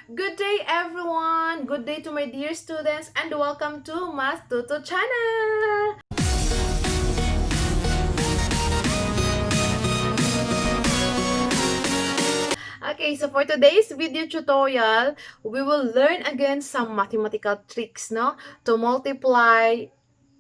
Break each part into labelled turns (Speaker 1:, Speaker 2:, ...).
Speaker 1: Good day everyone! Good day to my dear students and welcome to Math Tuto channel! Okay, so for today's video tutorial, we will learn again some mathematical tricks, no? To multiply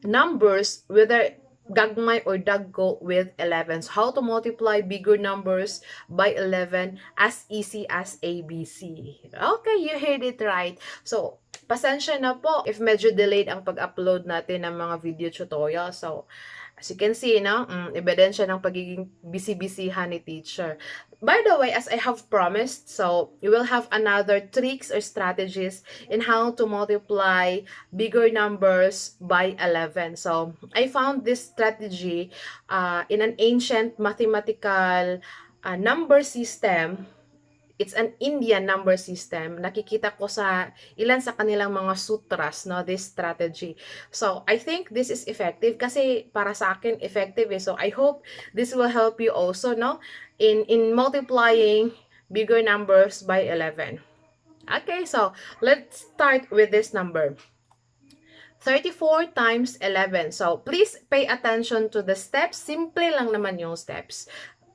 Speaker 1: numbers, whether gagmay or dagko with 11. So how to multiply bigger numbers by 11 as easy as ABC. Okay, you heard it right. So, pasensya na po if medyo delayed ang pag-upload natin ng mga video tutorial. So, as you can see, no, ebidensya ng pagiging busy-busyhan ni teacher. By the way, as I have promised, so you will have another tricks or strategies in how to multiply bigger numbers by 11. So, I found this strategy in an ancient mathematical number system. It's an Indian number system. Nakikita ko sa ilan sa kanilang mga sutras, no, this strategy. So, I think this is effective kasi para sa akin effective eh. So, I hope this will help you also, no, in multiplying bigger numbers by 11. Okay, so let's start with this number. 34 times 11. So, please pay attention to the steps. Simple lang naman yung steps.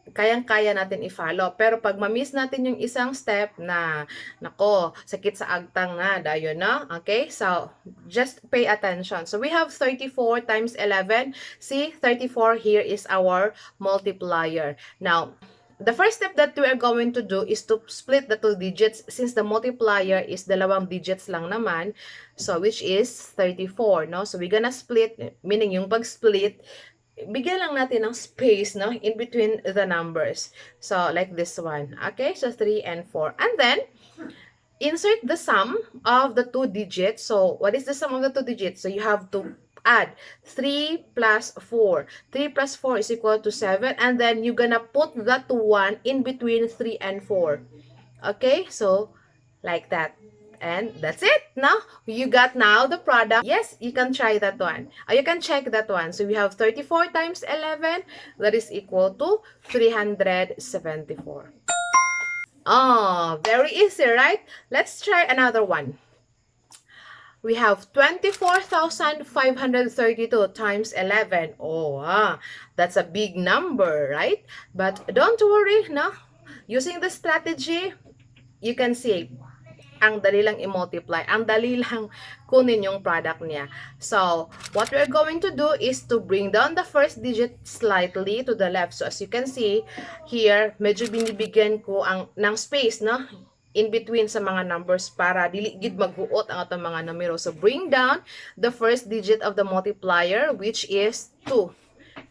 Speaker 1: Kayang-kaya natin i-follow. Pero pag ma-miss natin yung isang step na, nako, sakit sa agtang na, dayo na. Okay? So, just pay attention. So, we have 34 times 11. See, 34 here is our multiplier. Now, the first step that we are going to do is to split the two digits since the multiplier is dalawang digits lang naman. So, which is 34, no? So, we're gonna split, meaning yung pag-split, bigyan lang natin ng space, no, in between the numbers. So, like this one. Okay? So, 3 and 4. And then, insert the sum of the two digits. So, what is the sum of the two digits? So, you have to add 3 plus 4. 3 plus 4 is equal to 7. And then, you're gonna put that 1 in between 3 and 4. Okay? So, like that. And that's it. Now, you got now the product. Yes, you can try that one. Or you can check that one. So, we have 34 times 11. That is equal to 374. Oh, very easy, right? Let's try another one. We have 24,532 times 11. Oh, that's a big number, right? But don't worry, no? Using the strategy, you can see ang dali lang i-multiply, ang dali lang kunin yung product niya. So, what we're going to do is to bring down the first digit slightly to the left. So, as you can see, here, medyo binibigyan ko ng space, no? In between sa mga numbers para dili gid maghuot ang atong mga numero. So, bring down the first digit of the multiplier, which is 2.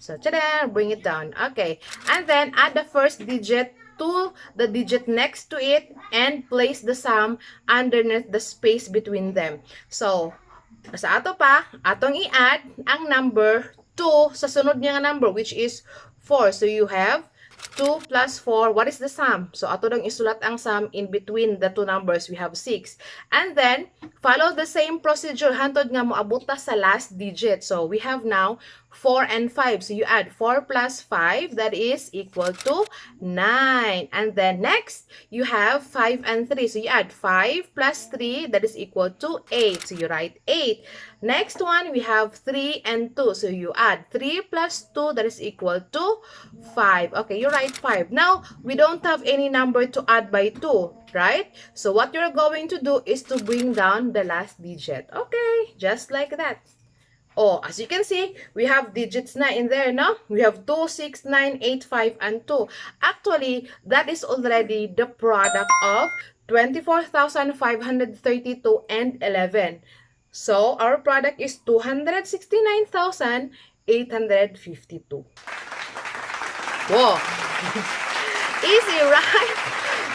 Speaker 1: So, tada! Bring it down. Okay. And then, add the first digit to the digit next to it and place the sum underneath the space between them. So, sa ato pa, atong i-add ang number 2 sa sunod niya nga number, which is 4. So, you have 2 plus 4. What is the sum? So, ato lang isulat ang sum in between the two numbers. We have 6. And then, follow the same procedure. Hantod nga moabot ta sa last digit. So, we have now 4 and 5. So, you add 4 plus 5. That is equal to 9. And then, next, you have 5 and 3. So, you add 5 plus 3. That is equal to 8. So, you write 8. Next one, we have 3 and 2. So, you add 3 plus 2. That is equal to 5. Okay, you write 5. Now, we don't have any number to add by 2, right? So, what you're going to do is to bring down the last digit. Okay, just like that. Oh, as you can see, we have digits na in there, no? We have 2, 6, 9, 8, 5, and 2. Actually, that is already the product of 24,532 and 11. So, our product is 269,852. Whoa! Easy, right?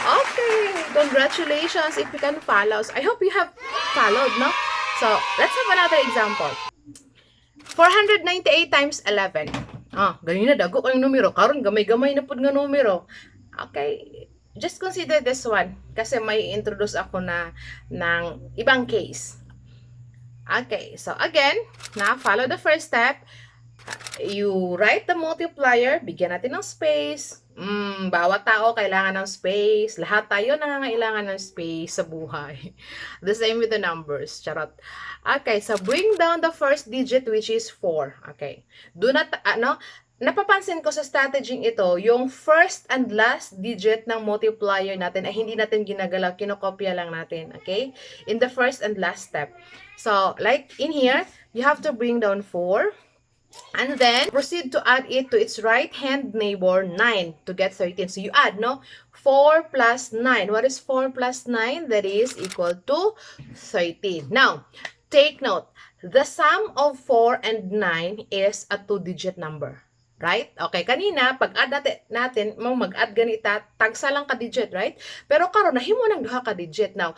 Speaker 1: Okay, congratulations if you can follow. So, I hope you have followed, no? So, let's have another example. 498 times 11. Ganyan na, dago kayong numero. Karon gamay-gamay na po nga numero. Okay, just consider this one. Kasi may introduce ako na ng ibang case. Okay, so again, follow the first step. You write the multiplier. Bigyan natin ng space. Bawat tao kailangan ng space. Lahat tayo nangangailangan ng space sa buhay. The same with the numbers. Charot. Okay, so bring down the first digit which is 4. Okay. Do not, napapansin ko sa strategy ito, yung first and last digit ng multiplier natin ay hindi natin ginagalaw, kinokopya lang natin. Okay? In the first and last step. So, like in here, you have to bring down 4. And then, proceed to add it to its right-hand neighbor, 9, to get 13. So, you add, no? 4 plus 9. What is 4 plus 9? That is equal to 13. Now, take note. The sum of 4 and 9 is a 2-digit number. Right? Okay, kanina, pag-add natin, mag-add ganita, tagsa lang ka-digit, right? Pero karon nahimo ng duha ka-digit. Now,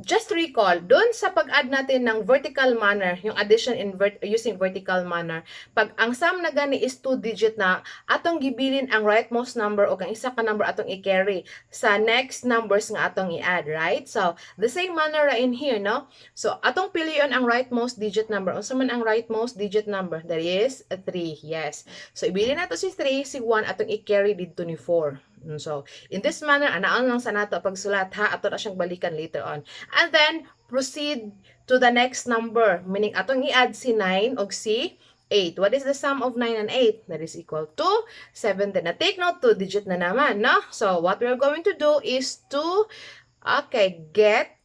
Speaker 1: just recall, doon sa pag-add natin ng vertical manner, yung addition using vertical manner, pag ang sum na gani is 2-digit na, atong gibilin ang rightmost number o kang isa ka number atong i-carry sa next numbers nga atong i-add, right? So, the same manner in here, no? So, atong piliyon ang rightmost digit number. Unsa man ang rightmost digit number? That is 3, yes. So, ibilin nato si 3, si 1, atong i-carry dito ni 4. So, in this manner, anaan lang sa nato pagsulat ha, ato na siyang balikan later on. And then, proceed to the next number. Meaning, atong i-add si 9 o si 8. What is the sum of 9 and 8? That is equal to 7. Then, take note, 2 digit na naman, no? So, what we're going to do is to, get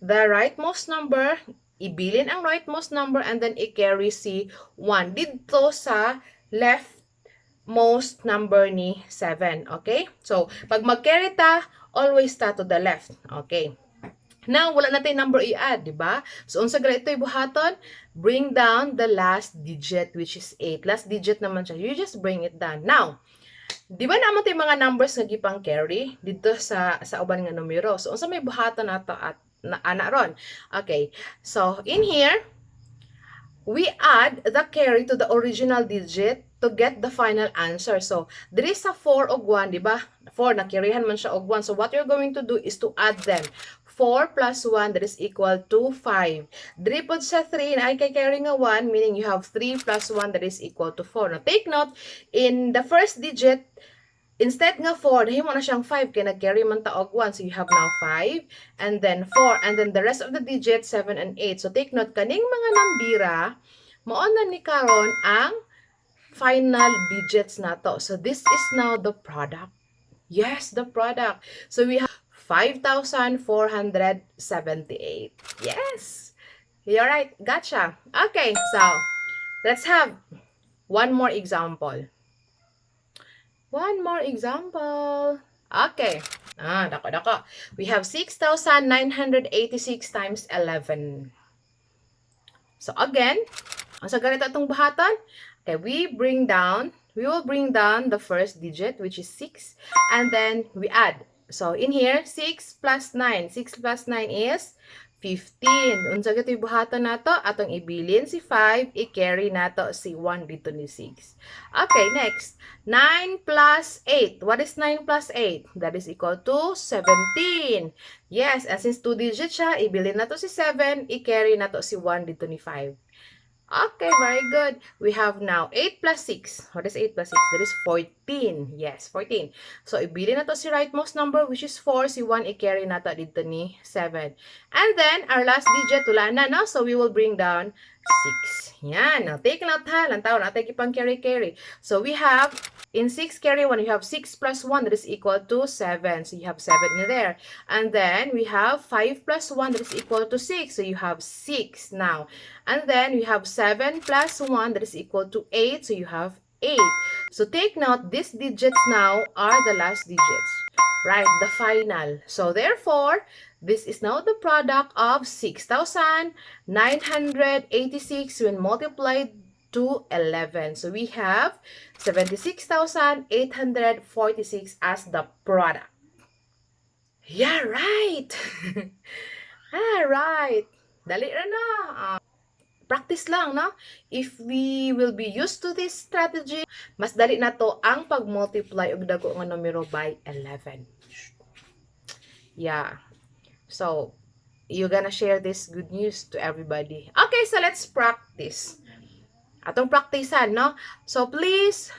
Speaker 1: the rightmost number, ibilin ang rightmost number, and then i-carry si 1 dito sa left most number ni 7. Okay? So, pag mag-carry ta, always ta to the left. Okay? Now, wala natin number i-add, di ba? So, unsa gra ito'y buhaton? Bring down the last digit, which is 8. Last digit naman siya. You just bring it down. Now, di ba naman tayo mga numbers nga gipang carry dito sa uban nga numero? So, unsa may buhaton nato at ana ron? Okay. So, in here, we add the carry to the original digit to get the final answer. So, there is a 4 og 1, di ba? 4, nakirihan man siya og 1. So, what you're going to do is to add them. 4 plus 1, that is equal to 5. Diri pod sa 3, na ay kay carry nga 1, meaning you have 3 plus 1, that is equal to 4. Now, take note, in the first digit, instead nga 4, dahil mo na siyang 5, kaya nag-carry man ta og 1. So, you have now 5, and then 4, and then the rest of the digits, 7 and 8. So, take note, kaning mga nambira, maon na ni karon ang final digits na to. So, this is now the product. Yes, the product. So, we have 5,478. Yes. You're right. Gotcha. Okay, so, let's have one more example. One more example. Okay. Dako. We have 6,986 times 11. So, again, ang sa ganito itong buhatan, okay, we will bring down the first digit, which is 6, and then we add. So, in here, 6 plus 9. 6 plus 9 is 15. Unsa gito buhatan nato? Atong ibilin si 5, i-carry nato si 1 dito ni 6. Okay, next. 9 plus 8. What is 9 plus 8? That is equal to 17. Yes, and since 2 digits siya, ibilin nato si 7, i-carry nato si 1 dito ni 5. Okay, very good. We have now 8 plus 6. What is 8 plus 6? That is 14. Yes, 14. So, ibili na to si rightmost number, which is 4. Si 1, i-carry na to dito ni 7. And then, our last digit, wala na, no? So, we will bring down 6. Yan. Now, take note ha. Lantaw natin ipang carry. So, we have, in 6 carry 1, you have 6 plus 1, that is equal to 7. So, you have 7 in there. And then, we have 5 plus 1, that is equal to 6. So, you have 6 now. And then, we have 7 plus 1, that is equal to 8. So, you have 8. So, take note, these digits now are the last digits. Right? The final. So, therefore, this is now the product of 6,986 when multiplied to 11. So, we have 76,846 as the product. Yeah, right! Right. Dali na. Practice lang, no? If we will be used to this strategy, mas dali na to ang pag-multiply og dago nga numero by 11. Yeah. So, you're gonna share this good news to everybody. Okay, so let's practice. Atong practicean, no? So, please,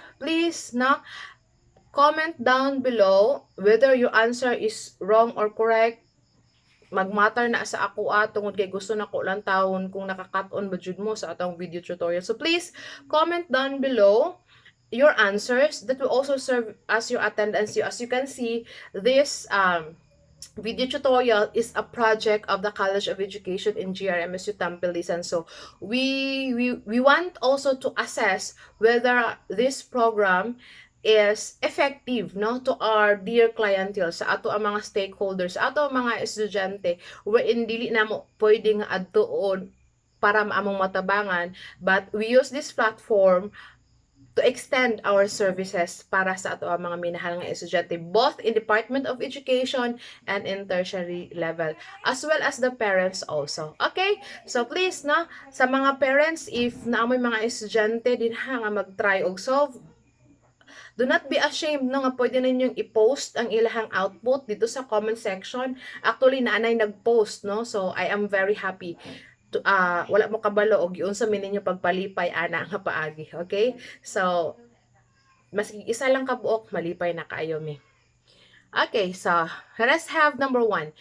Speaker 1: no? comment down below whether your answer is wrong or correct. Magmatter na sa ako tungod kay gusto na ko lang taon kung nakaka-on ba jud mo sa atong video tutorial. So please comment down below your answers. That will also serve as your attendance. As you can see, this video tutorial is a project of the College of Education in GRMSU Tampilisan. So we want also to assess whether this program is effective to our dear clientele, sa ato ang mga stakeholders, sa ato ang mga estudyante, wherein dili na mo pwedeng adtuon para maamong matabangan, but we use this platform to extend our services para sa ato ang mga minahal nga estudyante, both in Department of Education and in tertiary level, as well as the parents also. Okay? So please, sa mga parents, if naamoy mga estudyante din nga mag-try og solve, do not be ashamed nga pwede ninyong i-post ang ilahang output dito sa comment section. Actually, naanay nag-post, so I am very happy. Wala mo kabalo og yun sa ninyo pagpalipay ana nga paagi. Okay? So, maski isa lang kabuok, malipay na kaayo mi. Okay, so let's have number 1.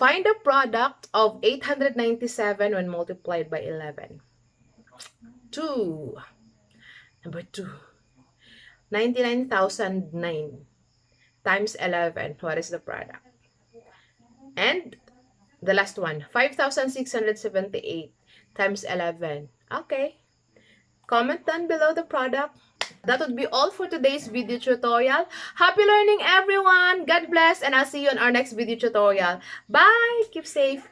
Speaker 1: Find the product of 897 when multiplied by 11. 2. Number 2. 99,009 times 11. What is the product? And the last one, 5,678 times 11. Okay. Comment down below the product. That would be all for today's video tutorial. Happy learning, everyone. God bless, and I'll see you on our next video tutorial. Bye. Keep safe.